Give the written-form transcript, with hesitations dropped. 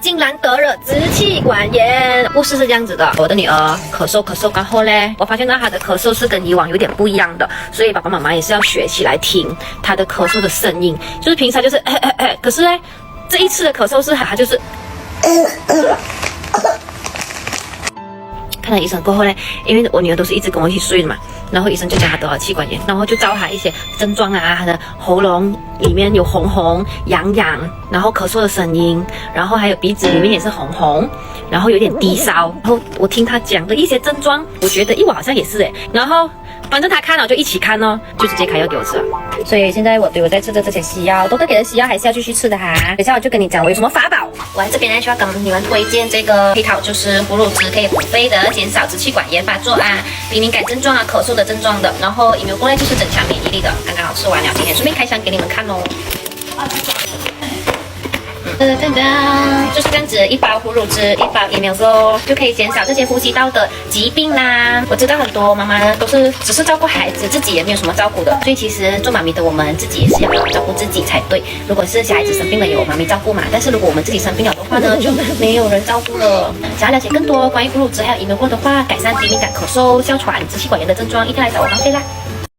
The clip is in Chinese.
竟然得了支气管炎。故事是这样子的，我的女儿咳嗽，然后呢，我发现到她的咳嗽是跟以往有点不一样的，所以爸爸妈妈也是要学起来听她的咳嗽的声音，就是平常就是可是呢，这一次的咳嗽是她就是看了医生过后呢，因为我女儿都是一直跟我一起睡的嘛，然后医生就讲她得了气管炎，然后就照她一些症状啊，她的喉咙里面有红红痒痒，然后咳嗽的声音，然后还有鼻子里面也是红红，然后有点低烧，然后我听她讲的一些症状，我觉得我好像也是然后反正她看了就一起看哦，就直接开药给我吃了。所以现在我在吃的这些西药，豆豆给的西药还是要继续吃的哈。等一下我就跟你讲我有什么法宝。我在这边呢需要跟你们推荐这个黑桃，就是哺乳汁，可以补肺的，减少支气管炎发作啊、鼻敏感症状啊、咳嗽的症状的。然后疫苗过来就是增强免疫力的。刚刚好吃完了，今天顺便开箱给你们看哦。就是这样子，一包哺乳汁，一包疫苗膏，就可以减少这些呼吸道的疾病啦。我知道很多妈妈都是只是照顾孩子，自己也没有什么照顾的，所以其实做妈咪的我们自己也是要照顾自己才对。如果是小孩子生病了有妈咪照顾嘛，但是如果我们自己生病了的话呢，就没有人照顾了。想要了解更多关于哺乳汁还有疫苗膏的话，改善鼻敏感、咳嗽、哮喘、支气管炎的症状，一定来找我浪费啦。